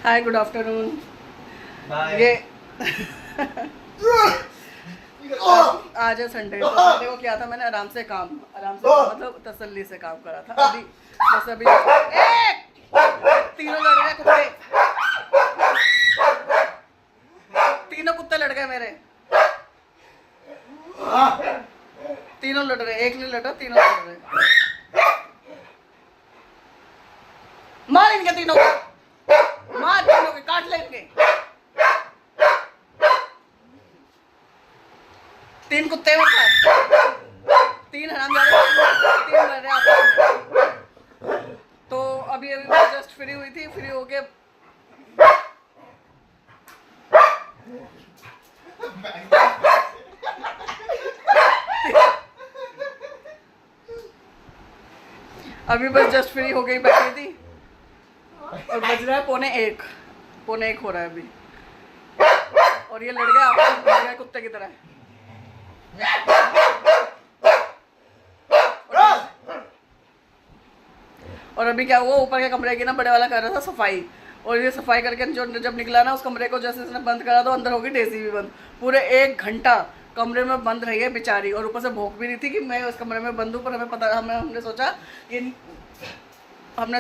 Hi good afternoon. ये आज है संडे, तो संडे को क्या था, मैंने आराम से मतलब तसल्ली से काम करा था। अभी बस अभी तीनों लड़ गए कुत्ते, तीनों कुत्ते लड़ गए मेरे, तीनों लड़ रहे, एक नहीं लड़ा, तीनों लड़ रहे। मार इनके तीनों को, मार तीनों के, काट ले इनके। तीन कुत्ते मेरे पास, तीन हरामजादे, तीन लड़ रहे आपस में। तो अभी जस्ट फ्री हुई थी, फ्री होके अभी बस जस्ट फ्री हो गई, बैठी थी और बज रहा है पौने एक हो रहा है अभी, और ये लड़ गया आपस में, लड़ गया कुत्ते की तरह। और अभी क्या हुआ, ऊपर के कमरे की ना बड़े वाला कर रहा था सफाई, और ये सफाई करके जो जब निकला ना उस कमरे को, जैसे इसने बंद करा तो अंदर हो गई डेसी भी बंद। पूरे 1 घंटा कमरे में बंद रही है बेचारी, और ऊपर से भौंक भी रही थी कि मैं उस कमरे में बंद हूँ, पर हमें पता, हमने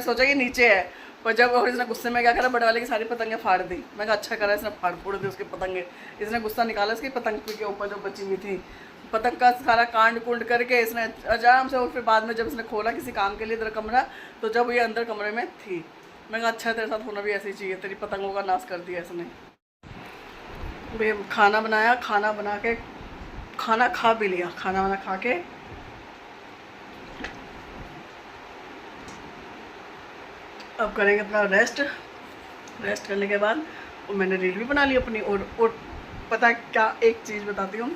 सोचा ये नीचे है। पर जब और इसने गुस्से में क्या करा, बड़े वाले की सारी पतंगे फाड़ दी। मैं कहा अच्छा करा, इसने फाड़ फोड़ दी उसकी पतंगे। इसने गुस्सा निकाला इसकी पतंग के ऊपर जो बची हुई थी, पतंग का सारा कांड कुंड करके इसने आराम से। और फिर बाद में जब इसने खोला किसी काम के लिए इधर कमरा, तो जब ये अंदर कमरे में थी, मैं कहा अच्छा तेरे साथ होना भी ऐसे ही चाहिए, तेरी पतंगों का नाश कर दिया इसने। भाई खाना बनाया, खाना बना के खाना खा भी लिया, खाना वाना खा के अब करेंगे अपना रेस्ट करने के बाद। और मैंने रील भी बना ली अपनी। और पता क्या, एक चीज़ बताती हूँ,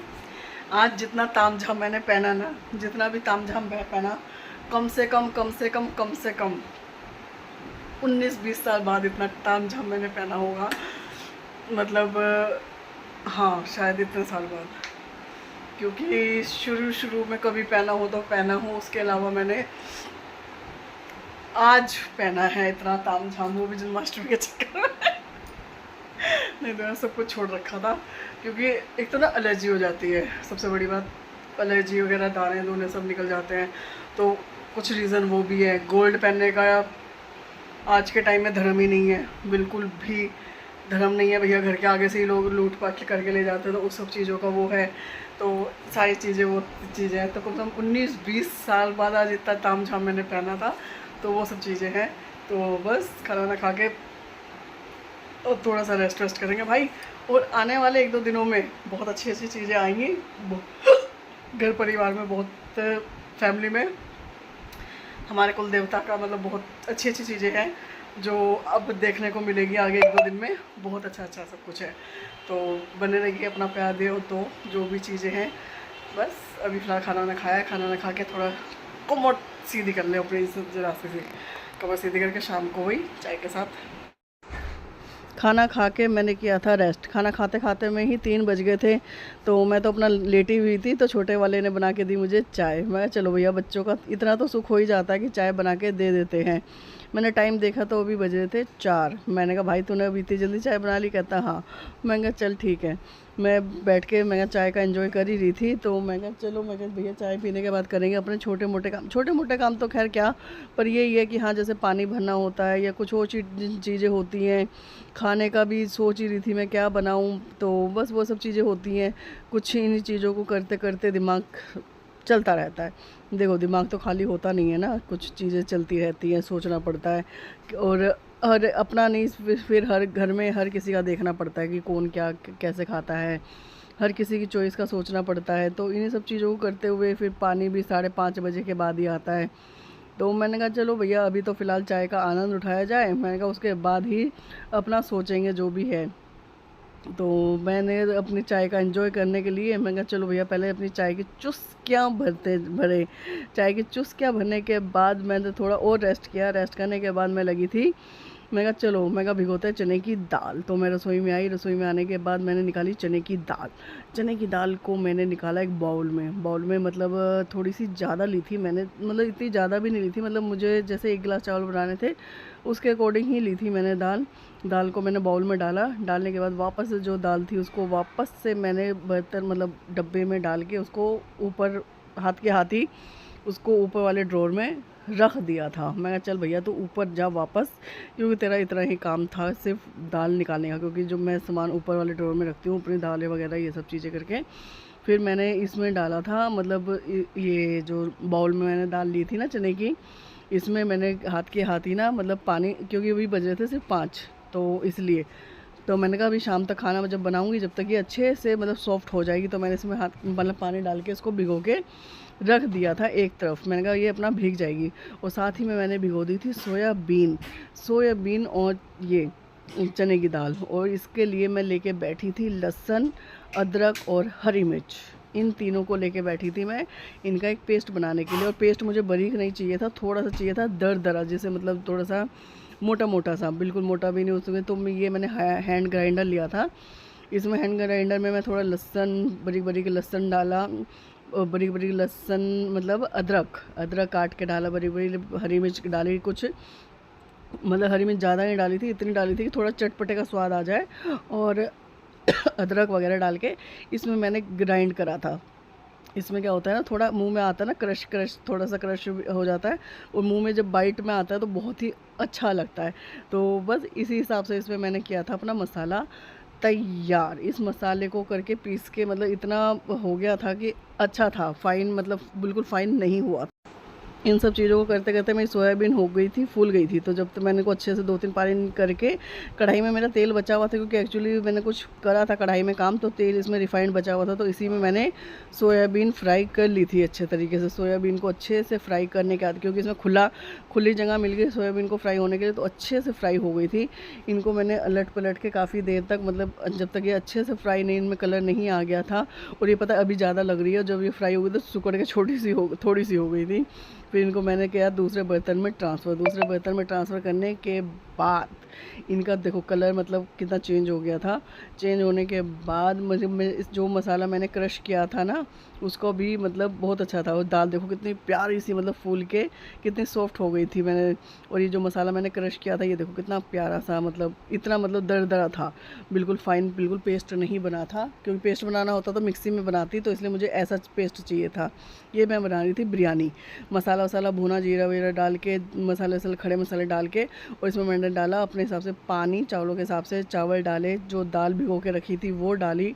आज जितना तामझाम मैंने पहना ना, जितना भी तामझाम पहना, कम से कम 19-20 साल बाद इतना तामझाम मैंने पहना होगा। मतलब हाँ, शायद इतने साल बाद, क्योंकि शुरू में कभी पहना हो तो पहना हो, उसके अलावा मैंने आज पहना है इतना तामझाम, वो भी जन्माष्टमी के चक्कर में। नहीं तो मैं सब कुछ छोड़ रखा था, क्योंकि एक तो ना एलर्जी हो जाती है, सबसे बड़ी बात एलर्जी वगैरह, दाने दूने सब निकल जाते हैं। तो कुछ रीज़न वो भी है। गोल्ड पहनने का आज के टाइम में धर्म ही नहीं है, बिल्कुल भी धर्म नहीं है भैया। घर के आगे से ही लोग लूट पाट करके ले जाते हैं, तो उस सब चीज़ों का वो है। तो सारी चीज़ें वो चीज़ें हैं। तो कम से कम 19-20 साल बाद आज इतना तामझाम मैंने पहना था, तो वो सब चीज़ें हैं। तो बस खाना वाना खा के और थोड़ा सा रेस्ट करेंगे भाई। और आने वाले 1-2 दिनों में बहुत अच्छी चीज़ें आएंगी घर परिवार में, बहुत फैमिली में। हमारे कुल देवता का मतलब बहुत अच्छी चीज़ें हैं जो अब देखने को मिलेगी आगे 1-2 दिन में। बहुत अच्छा सब कुछ है, तो बने रहिए, अपना प्यार दे। तो जो भी चीज़ें हैं, बस अभी फिलहाल खाना वाना खाया, खाना वाना खा के थोड़ा कमर सीधी कर ले अपने इस रास्ते से, कमर सीधी करके शाम को वही चाय के साथ। खाना खा के मैंने किया था रेस्ट। खाना खाते खाते में ही 3 बज गए थे, तो मैं तो अपना लेटी हुई थी। तो छोटे वाले ने बना के दी मुझे चाय। मैं चलो भैया, बच्चों का इतना तो सुख हो ही जाता है कि चाय बना के दे देते हैं। मैंने टाइम देखा तो अभी बज रहे थे 4। मैंने कहा भाई तूने अभी इतनी जल्दी चाय बना ली? कहता हाँ। मैं कहा चल ठीक है। मैं बैठ के मैं चाय का एंजॉय कर ही रही थी, तो मैं कहा चलो, मैं कहा भैया चाय पीने के बाद करेंगे अपने छोटे मोटे काम तो खैर क्या, पर यही है कि हाँ, जैसे पानी भरना होता है या कुछ और चीज़ें होती हैं। खाने का भी सोच ही रही थी मैं क्या बनाऊं, तो बस वो सब चीज़ें होती हैं। कुछ इन्हीं चीज़ों को करते करते दिमाग चलता रहता है। देखो, दिमाग तो खाली होता नहीं है ना, कुछ चीज़ें चलती रहती हैं, सोचना पड़ता है। और हर अपना नहीं, फिर हर घर में हर किसी का देखना पड़ता है कि कौन क्या कैसे खाता है, हर किसी की चॉइस का सोचना पड़ता है। तो इन्हीं सब चीज़ों को करते हुए फिर पानी भी 5:30 बजे के बाद ही आता है। तो मैंने कहा चलो भैया, अभी तो फ़िलहाल चाय का आनंद उठाया जाए। मैंने कहा उसके बाद ही अपना सोचेंगे जो भी है। तो मैंने अपनी चाय का एंजॉय करने के लिए मैं कहा चलो भैया, पहले अपनी चाय की चुस्कियाँ भरे। चाय की चुस्कियाँ भरने के बाद मैंने थोड़ा और रेस्ट किया। रेस्ट करने के बाद मैं लगी थी मैं कहा चलो, मैं कहा भिगोते हैं चने की दाल। तो मैं रसोई में आई, रसोई में आने के बाद मैंने निकाली चने की दाल। चने की दाल को मैंने निकाला एक बाउल में मतलब थोड़ी सी ज़्यादा ली थी मैंने, मतलब इतनी ज़्यादा भी नहीं ली थी, मतलब मुझे जैसे 1 गिलास चावल बनाने थे उसके अकॉर्डिंग ही ली थी मैंने दाल। दाल को मैंने बाउल में डाला, डालने के बाद वापस से जो दाल थी उसको वापस से मैंने बर्तन मतलब डब्बे में डाल के उसको ऊपर हाथ के हाथ ही उसको ऊपर वाले ड्रॉर में रख दिया था। मैं कहा चल भैया तो ऊपर जा वापस, क्योंकि तेरा इतना ही काम था सिर्फ दाल निकालने का, क्योंकि जो मैं सामान ऊपर वाले ड्रॉर में रखती हूँ अपनी दालें वगैरह ये सब चीज़ें करके। फिर मैंने इसमें डाला था, मतलब ये जो बाउल में मैंने दाल ली थी ना चने की, इसमें मैंने हाथ के हाथ ही ना मतलब पानी, क्योंकि अभी बज रहे थे सिर्फ 5, तो इसलिए तो मैंने कहा अभी शाम तक खाना जब बनाऊंगी, जब तक ये अच्छे से मतलब सॉफ्ट हो जाएगी, तो मैंने इसमें हाथ मतलब पानी डाल के इसको भिगो के रख दिया था एक तरफ। मैंने कहा ये अपना भीग जाएगी। और साथ ही में मैंने भिगो दी थी सोयाबीन और ये चने की दाल। और इसके लिए मैं लेके बैठी थी लहसुन, अदरक और हरी मिर्च, इन तीनों को लेके बैठी थी मैं इनका एक पेस्ट बनाने के लिए। और पेस्ट मुझे बारीक नहीं चाहिए था, थोड़ा सा चाहिए था दरदरा, जैसे मतलब थोड़ा सा मोटा मोटा सा, बिल्कुल मोटा भी नहीं हो सके। तो ये मैंने हैंड ग्राइंडर लिया था। इसमें हैंड ग्राइंडर में मैं थोड़ा लहसुन, बारीक बारीक लहसुन डाला, और बारीक बारीक लहसुन मतलब अदरक काट के डाला, बारीक बारीक हरी मिर्च डाली कुछ, मतलब हरी मिर्च ज़्यादा नहीं डाली थी, इतनी डाली थी कि थोड़ा चटपटे का स्वाद आ जाए। और अदरक वगैरह डाल के इसमें मैंने ग्राइंड करा था। इसमें क्या होता है ना, थोड़ा मुंह में आता है ना क्रश थोड़ा सा क्रश हो जाता है, और मुंह में जब बाइट में आता है तो बहुत ही अच्छा लगता है। तो बस इसी हिसाब से इसमें मैंने किया था अपना मसाला तैयार। इस मसाले को करके पीस के मतलब इतना हो गया था कि अच्छा था, फाइन मतलब बिल्कुल फाइन नहीं हुआ। इन सब चीज़ों को करते करते मेरी सोयाबीन हो गई थी, फूल गई थी। तो जब तक मैंने को अच्छे से 2-3 पानी करके, कढ़ाई में मेरा तेल बचा हुआ था, क्योंकि एक्चुअली मैंने कुछ करा था कढ़ाई में काम, तो तेल इसमें रिफाइंड बचा हुआ था, तो इसी में मैंने सोयाबीन फ्राई कर ली थी अच्छे तरीके से। सोयाबीन को अच्छे से फ्राई करने के बाद, क्योंकि इसमें खुली जगह मिल गई सोयाबीन को फ्राई होने के लिए, तो अच्छे से फ्राई हो गई थी। इनको मैंने अलट पलट के काफ़ी देर तक, मतलब जब तक ये अच्छे से फ्राई नहीं, इनमें कलर नहीं आ गया था। और ये पता अभी ज़्यादा लग रही है, जब ये फ्राई हो गई तो सुकड़ के थोड़ी सी हो गई थी। फिर इनको मैंने किया दूसरे बर्तन में ट्रांसफ़र करने के बाद इनका देखो कलर मतलब कितना चेंज हो गया था। चेंज होने के बाद मुझे जो मसाला मैंने क्रश किया था ना, उसको भी मतलब बहुत अच्छा था। और दाल देखो कितनी प्यारी सी मतलब फूल के कितनी सॉफ्ट हो गई थी मैंने। और ये जो मसाला मैंने क्रश किया था, ये देखो कितना प्यारा सा, मतलब इतना मतलब दरदरा था, बिल्कुल फाइन, बिल्कुल पेस्ट नहीं बना था। क्योंकि पेस्ट बनाना होता तो मिक्सी में बनाती, तो इसलिए मुझे ऐसा पेस्ट चाहिए था। ये मैं बना रही थी बिरयानी। मसाला वसाला भुना, जीरा वीरा डाल के, मसाले वसाले खड़े मसाले डाल के, और इसमें मैंने डाला अपने हिसाब से पानी, चावलों के हिसाब से चावल डाले, जो दाल भिगो के रखी थी वो डाली,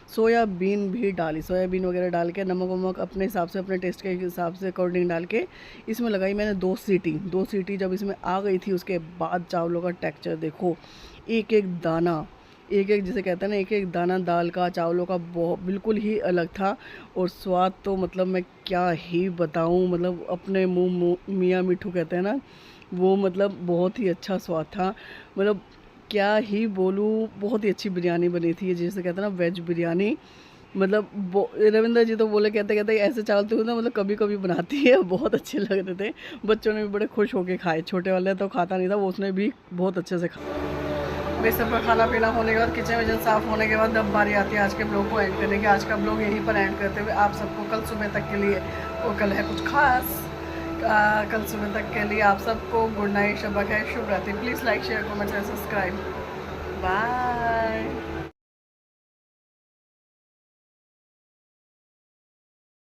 सोयाबीन भी डाली, सोयाबीन वगैरह डाल के नमक वमक अपने हिसाब से, अपने टेस्ट के हिसाब से अकॉर्डिंग डाल के इसमें लगाई मैंने 2 सीटी। जब इसमें आ गई थी उसके बाद चावलों का टेक्सचर देखो, एक एक दाना, एक एक जिसे कहते हैं ना, एक एक दाना दाल का, चावलों का बहुत बिल्कुल ही अलग था। और स्वाद तो मतलब मैं क्या ही बताऊं, मतलब अपने मुंह मियाँ मिठू कहते हैं ना, वो मतलब बहुत ही अच्छा स्वाद था। मतलब क्या ही बोलूं, बहुत ही अच्छी बिरयानी बनी थी, जिसे कहते हैं ना वेज बिरयानी। मतलब रविंद्र जी तो बोले, कहते कहते ऐसे चावल तो ना मतलब कभी कभी बनाती है, बहुत अच्छे लग रहे थे। बच्चों ने भी बड़े खुश होके खाए, छोटे वाले तो खाता नहीं था वो, उसने भी बहुत अच्छे से खाया। भाई सबका खाना पीना होने के बाद, किचन विचन साफ़ होने के बाद अब बारी आती है आज के ब्लॉग को एंड करने की। आज का ब्लॉग यहीं पर एंड करते हुए आप सबको कल सुबह तक के लिए, और कल है कुछ खास, कल सुबह तक के लिए आप सबको गुड नाइट, शब्बा खैर, शुभ रात्रि। Please like share comment and subscribe. Bye.